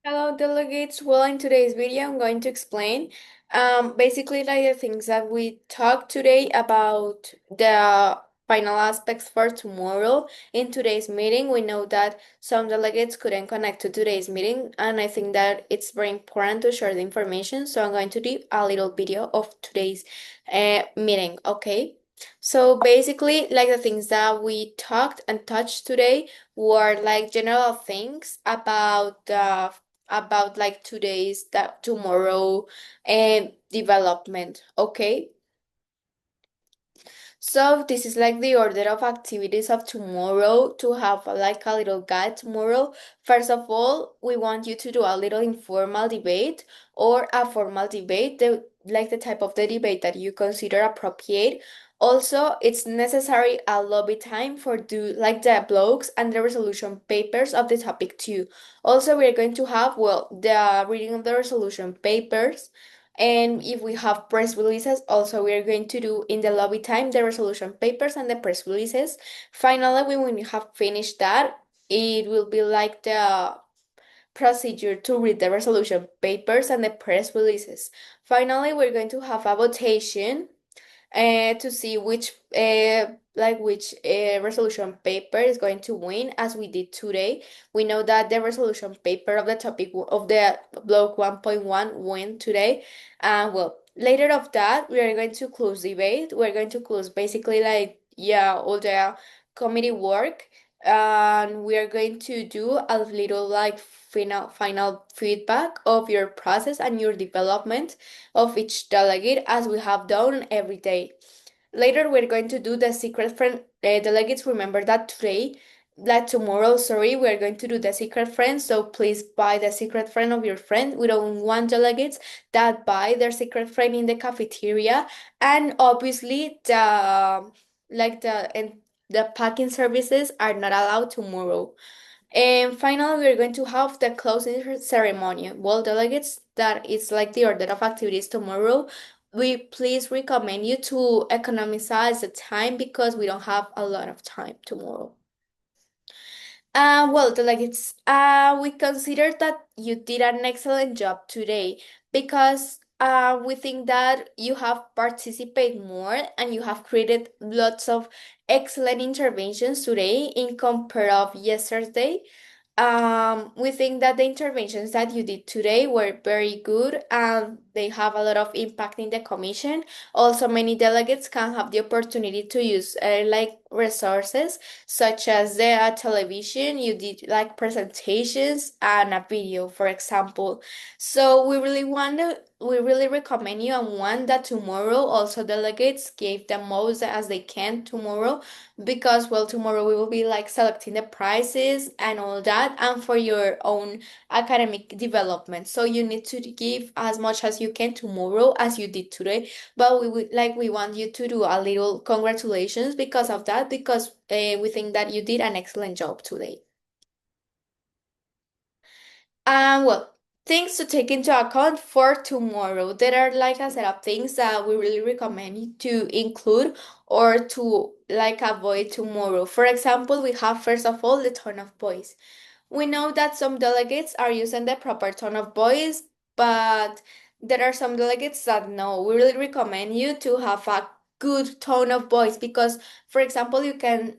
Hello, delegates. Well, in today's video, I'm going to explain basically like the things that we talked today about the final aspects for tomorrow. In today's meeting, we know that some delegates couldn't connect to today's meeting, and I think that it's very important to share the information. So I'm going to do a little video of today's meeting, okay? So basically, like the things that we talked and touched today were like general things about like today's that tomorrow and development, okay? So this is like the order of activities of tomorrow to have like a little guide tomorrow. First of all, we want you to do a little informal debate or a formal debate, like the type of the debate that you consider appropriate. Also, it's necessary a lobby time for do like the blogs and the resolution papers of the topic too. Also, we are going to have, well, the reading of the resolution papers. And if we have press releases, also we are going to do in the lobby time the resolution papers and the press releases. Finally, when we have finished that, it will be like the procedure to read the resolution papers and the press releases. Finally, we're going to have a votation to see which resolution paper is going to win as we did today. We know that the resolution paper of the topic of the block 1.1 win today. Well, later of that, we are going to close debate. We're going to close basically like, yeah, all the committee work. And we are going to do a little like final feedback of your process and your development of each delegate as we have done every day. Later, we're going to do the secret friend delegates. Remember that tomorrow, sorry, we're going to do the secret friend. So please buy the secret friend of your friend. We don't want delegates that buy their secret friend in the cafeteria. And obviously, the packing services are not allowed tomorrow. And finally, we're going to have the closing ceremony. Well, delegates, that is like the order of activities tomorrow. We please recommend you to economize the time because we don't have a lot of time tomorrow. Well, delegates, we consider that you did an excellent job today because we think that you have participated more and you have created lots of excellent interventions today in compare of yesterday. We think that the interventions that you did today were very good and they have a lot of impact in the commission. Also, many delegates can have the opportunity to use like resources such as the television. You did like presentations and a video, for example. So we really recommend you and want that tomorrow also delegates give the most as they can tomorrow because well tomorrow we will be like selecting the prizes and all that and for your own academic development, so you need to give as much as you can tomorrow as you did today. But we want you to do a little congratulations because of that, because we think that you did an excellent job today. Well, things to take into account for tomorrow. There are like a set of things that we really recommend you to include or to like avoid tomorrow. For example, we have first of all the tone of voice. We know that some delegates are using the proper tone of voice, but there are some delegates that no. We really recommend you to have a good tone of voice because, for example, you can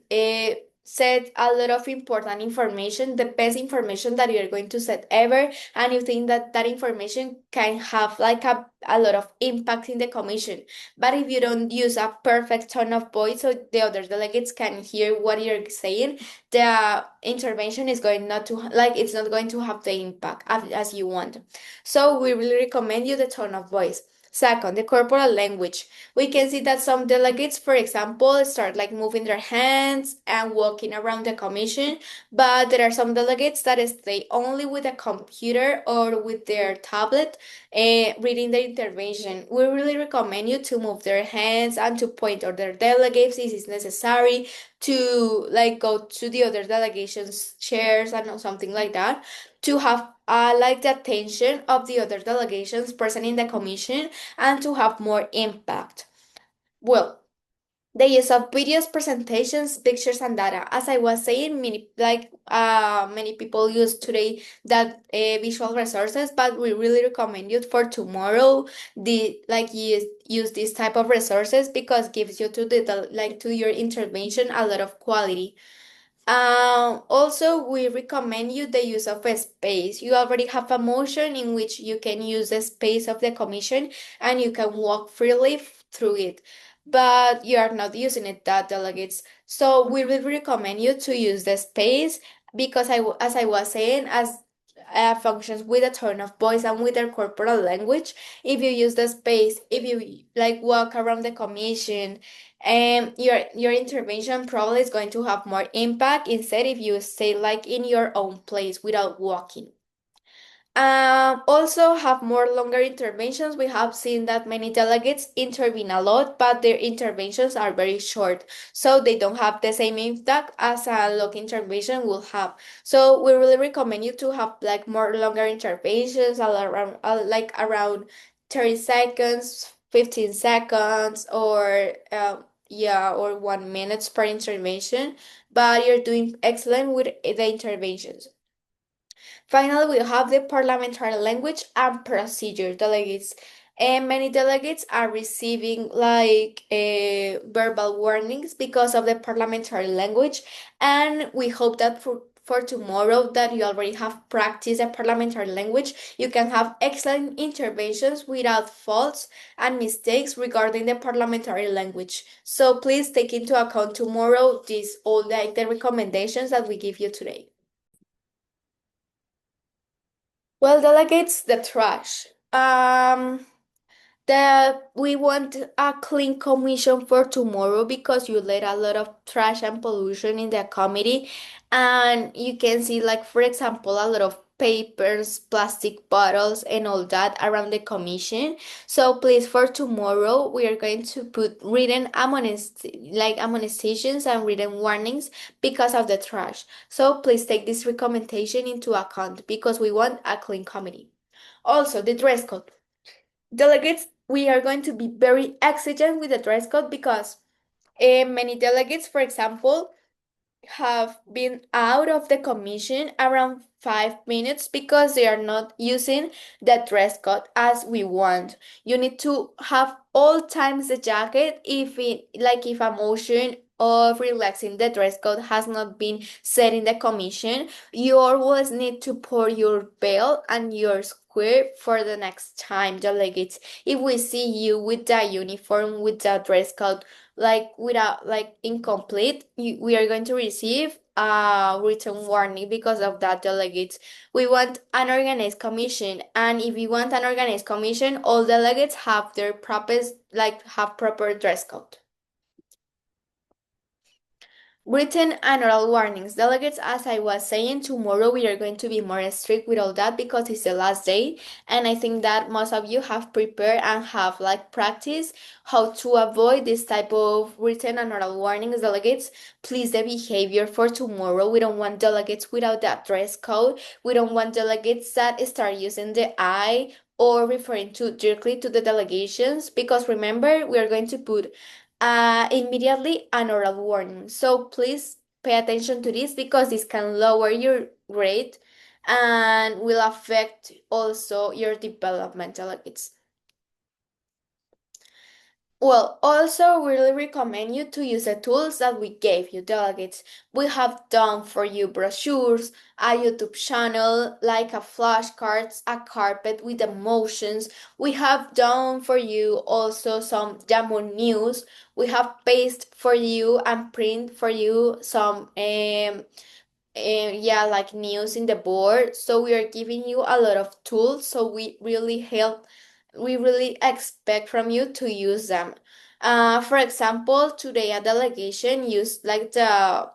set a lot of important information, the best information that you're going to set ever, and you think that that information can have like a lot of impact in the commission. But if you don't use a perfect tone of voice so the other delegates can hear what you're saying, the intervention is going not to like it's not going to have the impact as you want. So we really recommend you the tone of voice. Second, the corporal language. We can see that some delegates, for example, start like moving their hands and walking around the commission, but there are some delegates that stay only with a computer or with their tablet reading the intervention. We really recommend you to move their hands and to point other delegates if it's necessary, to like go to the other delegations chairs and something like that, to have like the attention of the other delegations present in the commission and to have more impact. Well, The use of videos, presentations, pictures, and data. As I was saying, many people use today that visual resources, but we really recommend you for tomorrow. Use this type of resources because gives you to to your intervention a lot of quality. Also, we recommend you the use of a space. You already have a motion in which you can use the space of the commission and you can walk freely through it, but you are not using it, that delegates. So we will recommend you to use the space because as I was saying, as functions with a tone of voice and with their corporal language. If you use the space, if you like walk around the commission, and your intervention probably is going to have more impact instead if you stay like in your own place without walking. Also have more longer interventions. We have seen that many delegates intervene a lot, but their interventions are very short, so they don't have the same impact as a long intervention will have. So we really recommend you to have like more longer interventions, like around 30 seconds, 15 seconds, or yeah, or 1 minute per intervention. But you're doing excellent with the interventions. Finally, we have the parliamentary language and procedure delegates. And many delegates are receiving verbal warnings because of the parliamentary language. And we hope that for tomorrow that you already have practiced the parliamentary language, you can have excellent interventions without faults and mistakes regarding the parliamentary language. So please take into account tomorrow these all like the recommendations that we give you today. Well, delegates the trash. That we want a clean commission for tomorrow because you let a lot of trash and pollution in the committee, and you can see, like for example, a lot of papers, plastic bottles, and all that around the commission. So please, for tomorrow, we are going to put written admonestations and written warnings because of the trash. So please take this recommendation into account because we want a clean committee. Also, the dress code. Delegates, we are going to be very exigent with the dress code because many delegates, for example, have been out of the commission around 5 minutes because they are not using the dress code as we want. You need to have all times the jacket if a motion of relaxing the dress code has not been set in the commission, you always need to pour your belt and your square for the next time, delegates. If we see you with the uniform with the dress code without incomplete, we are going to receive a written warning because of that, delegates. We want an organized commission, and if you want an organized commission, all delegates have their proper dress code. Written and oral warnings. Delegates, as I was saying, tomorrow we are going to be more strict with all that because it's the last day. And I think that most of you have prepared and have practiced how to avoid this type of written and oral warnings. Delegates, please, the behavior for tomorrow. We don't want delegates without that dress code. We don't want delegates that start using the I or referring to directly to the delegations because remember, we are going to put immediately an oral warning. So please pay attention to this because this can lower your grade and will affect also your developmental abilities. Well, also, we really recommend you to use the tools that we gave you, delegates. We have done for you brochures, a YouTube channel, like a flashcards, a carpet with emotions. We have done for you also some demo news. We have paste for you and print for you some yeah, like news in the board. So we are giving you a lot of tools, so we really expect from you to use them. For example, today a delegation used the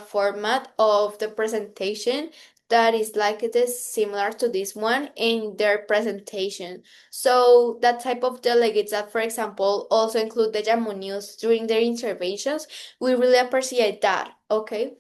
format of the presentation that is like it is similar to this one in their presentation. So that type of delegates that, for example, also include the Jammu News during their interventions, we really appreciate that. Okay.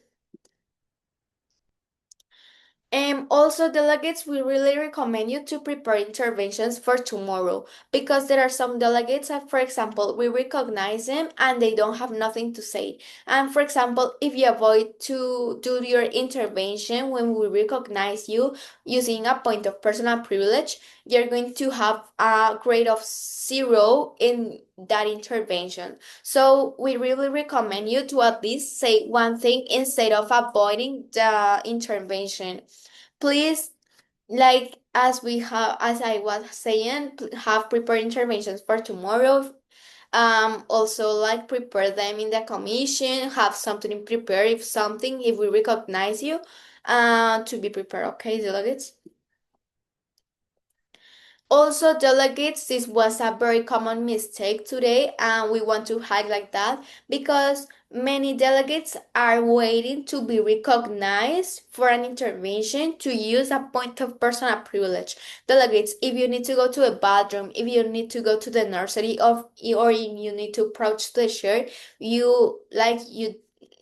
Also, delegates, we really recommend you to prepare interventions for tomorrow because there are some delegates that, for example, we recognize them and they don't have nothing to say. And for example, if you avoid to do your intervention when we recognize you using a point of personal privilege, you're going to have a grade of 0 in that intervention. So we really recommend you to at least say one thing instead of avoiding the intervention. Please, like as we have, as I was saying, have prepared interventions for tomorrow. Also like prepare them in the commission, have something prepared if something, if we recognize you, to be prepared, okay, delegates? Also, delegates, this was a very common mistake today, and we want to highlight that because many delegates are waiting to be recognized for an intervention to use a point of personal privilege. Delegates, if you need to go to a bathroom, if you need to go to the nursery or you need to approach the chair, you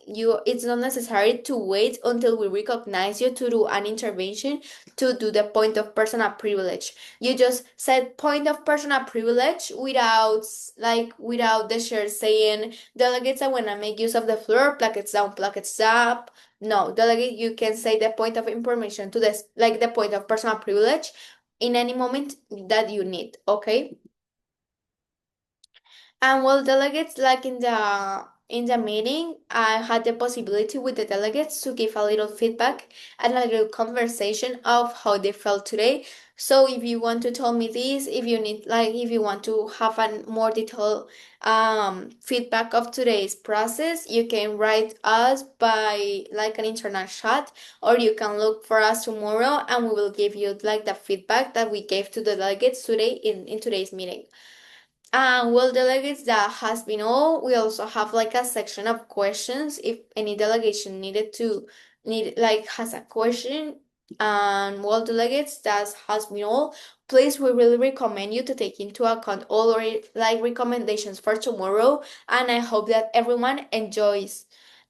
it's not necessary to wait until we recognize you to do an intervention to do the point of personal privilege. You just said point of personal privilege without the chair saying delegates, I wanna make use of the floor, plackets down, plackets up. No, delegate, you can say the point of information to this, like the point of personal privilege in any moment that you need, okay? And well, delegates, like in the meeting, I had the possibility with the delegates to give a little feedback and a little conversation of how they felt today. So if you want to tell me this, if you need like if you want to have a more detailed feedback of today's process, you can write us by like an internet chat, or you can look for us tomorrow and we will give you like the feedback that we gave to the delegates today in today's meeting. Well, delegates, that has been all. We also have like a section of questions if any delegation need like has a question. And well, delegates, that has been all. Please, we really recommend you to take into account all our like recommendations for tomorrow. And I hope that everyone enjoyed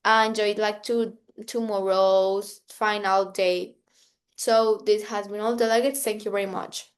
like tomorrow's final day. So this has been all, delegates. Thank you very much.